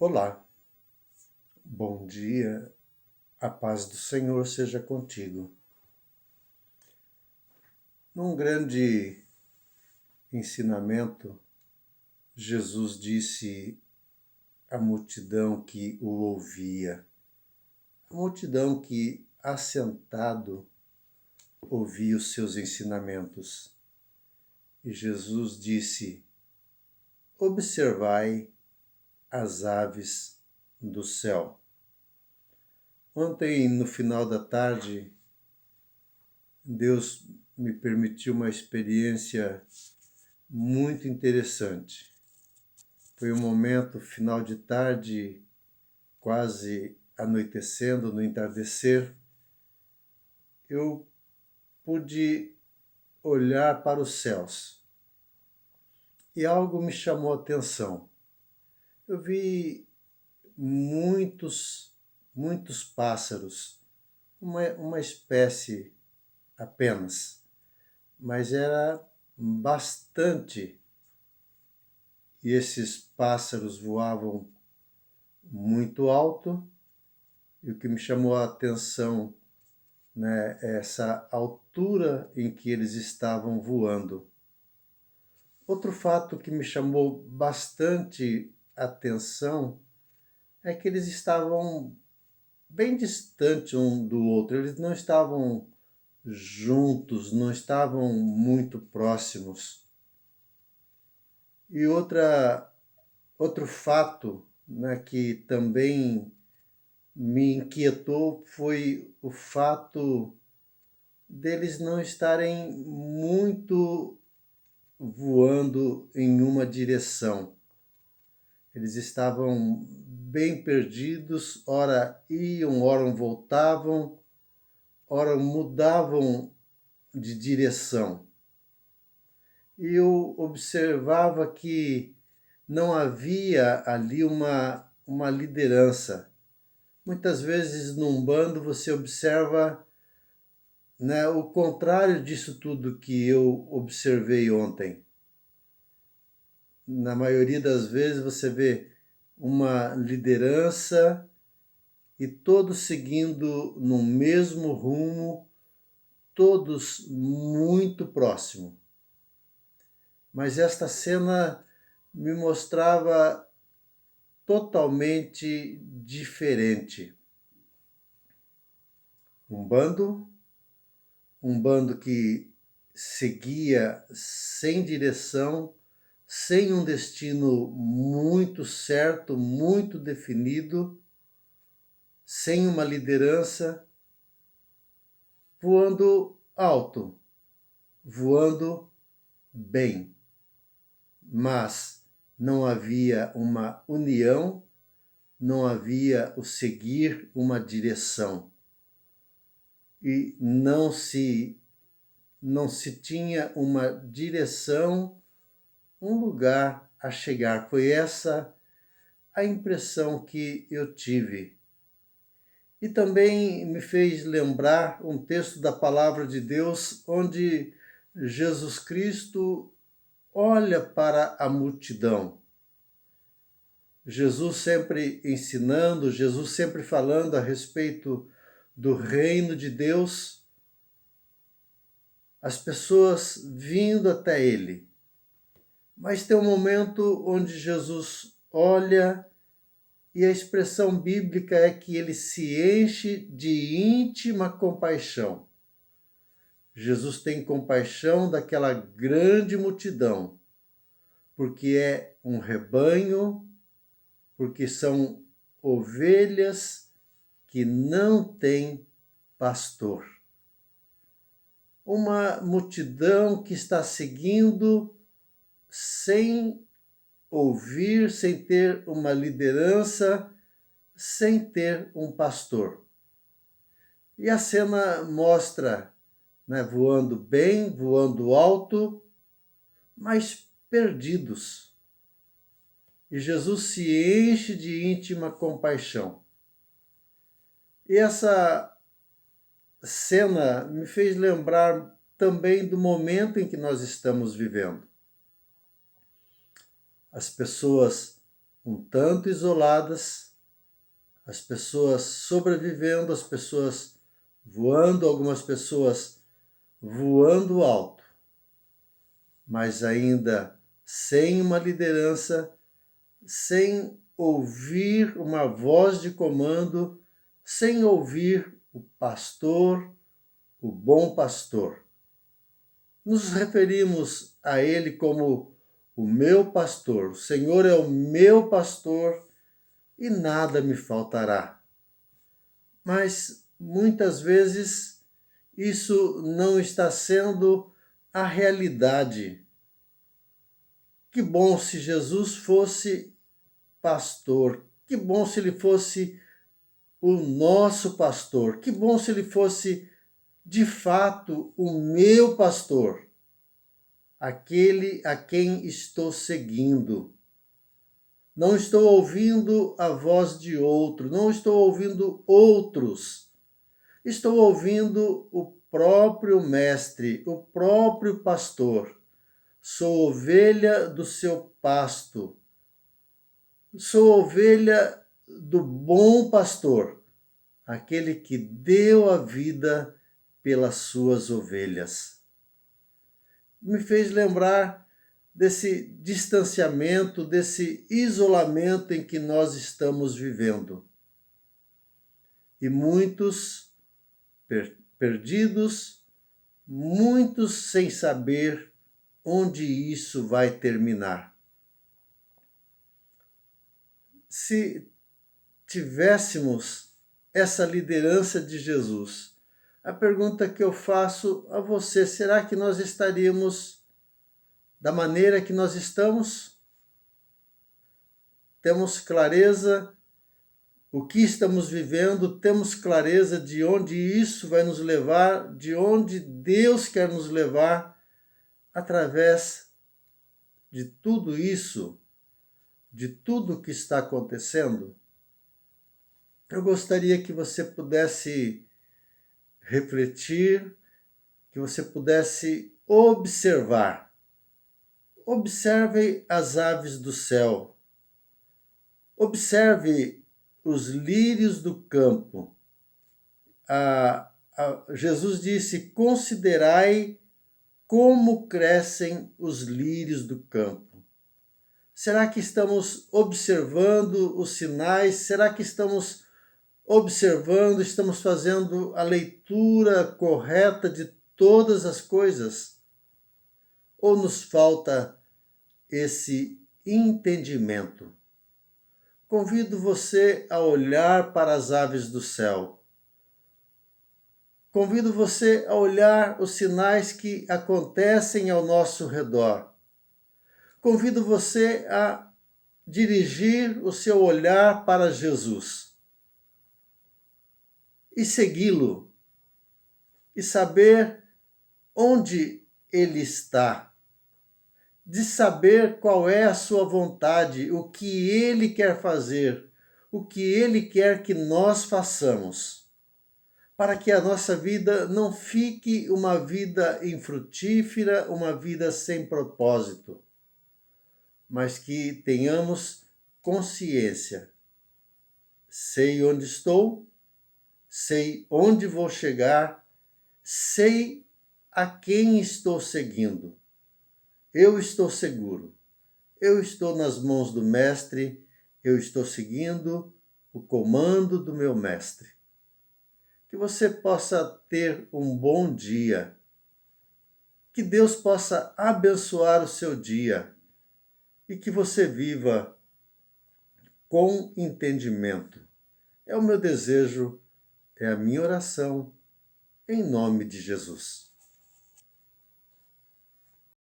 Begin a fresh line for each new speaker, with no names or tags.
Olá, bom dia, a paz do Senhor seja contigo. Num grande ensinamento, Jesus disse à multidão que o ouvia, a multidão que, assentado, ouvia os seus ensinamentos. E Jesus disse: observai as aves do céu. Ontem, no final da tarde, Deus me permitiu uma experiência muito interessante. Foi um momento, final de tarde, quase anoitecendo, no entardecer, eu pude olhar para os céus e algo me chamou a atenção. Eu vi muitos pássaros, uma espécie apenas, mas era bastante. E esses pássaros voavam muito alto, e o que me chamou a atenção, né, é essa altura em que eles estavam voando. Outro fato que me chamou bastante atenção é que eles estavam bem distantes um do outro, eles não estavam juntos, não estavam muito próximos. E outro fato, né, que também me inquietou foi o fato deles não estarem muito voando em uma direção. Eles estavam bem perdidos, ora iam, ora voltavam, ora mudavam de direção. E eu observava que não havia ali uma liderança. Muitas vezes num bando você observa, né, o contrário disso tudo que eu observei ontem. Na maioria das vezes você vê uma liderança e todos seguindo no mesmo rumo, todos muito próximo. Mas esta cena me mostrava totalmente diferente. Um bando que seguia sem direção, sem um destino muito certo, muito definido, sem uma liderança, voando alto, voando bem. Mas não havia uma união, não havia o seguir uma direção. E não se tinha uma direção, um lugar a chegar. Foi essa a impressão que eu tive. E também me fez lembrar um texto da palavra de Deus, onde Jesus Cristo olha para a multidão. Jesus sempre ensinando, Jesus sempre falando a respeito do reino de Deus, as pessoas vindo até ele. Mas tem um momento onde Jesus olha e a expressão bíblica é que ele se enche de íntima compaixão. Jesus tem compaixão daquela grande multidão, porque é um rebanho, porque são ovelhas que não têm pastor. Uma multidão que está seguindo sem ouvir, sem ter uma liderança, sem ter um pastor. E a cena mostra, né, voando bem, voando alto, mas perdidos. E Jesus se enche de íntima compaixão. E essa cena me fez lembrar também do momento em que nós estamos vivendo. As pessoas um tanto isoladas, as pessoas sobrevivendo, as pessoas voando, algumas pessoas voando alto, mas ainda sem uma liderança, sem ouvir uma voz de comando, sem ouvir o pastor, o bom pastor. Nos referimos a ele como o meu pastor. O Senhor é o meu pastor e nada me faltará. Mas muitas vezes isso não está sendo a realidade. Que bom se Jesus fosse pastor. Que bom se ele fosse o nosso pastor. Que bom se ele fosse de fato o meu pastor, aquele a quem estou seguindo. Não estou ouvindo a voz de outro, não estou ouvindo outros. Estou ouvindo o próprio mestre, o próprio pastor. Sou ovelha do seu pasto. Sou ovelha do bom pastor, aquele que deu a vida pelas suas ovelhas. Me fez lembrar desse distanciamento, desse isolamento em que nós estamos vivendo. E muitos perdidos, muitos sem saber onde isso vai terminar. Se tivéssemos essa liderança de Jesus, a pergunta que eu faço a você, será que nós estaríamos da maneira que nós estamos? Temos clareza o que estamos vivendo, temos clareza de onde isso vai nos levar, de onde Deus quer nos levar através de tudo isso, de tudo que está acontecendo? Eu gostaria que você pudesse refletir, que você pudesse observar. Observe as aves do céu. Observe os lírios do campo. Jesus disse: considerai como crescem os lírios do campo. Será que estamos observando os sinais? Será que estamos observando, estamos fazendo a leitura correta de todas as coisas? Ou nos falta esse entendimento? Convido você a olhar para as aves do céu. Convido você a olhar os sinais que acontecem ao nosso redor. Convido você a dirigir o seu olhar para Jesus e segui-lo e saber onde ele está, de saber qual é a sua vontade, o que ele quer fazer, o que ele quer que nós façamos, para que a nossa vida não fique uma vida infrutífera, uma vida sem propósito, mas que tenhamos consciência. Sei onde estou, sei onde vou chegar, sei a quem estou seguindo. Eu estou seguro, eu estou nas mãos do Mestre, eu estou seguindo o comando do meu Mestre. Que você possa ter um bom dia, que Deus possa abençoar o seu dia e que você viva com entendimento. É o meu desejo, é a minha oração, em nome de Jesus.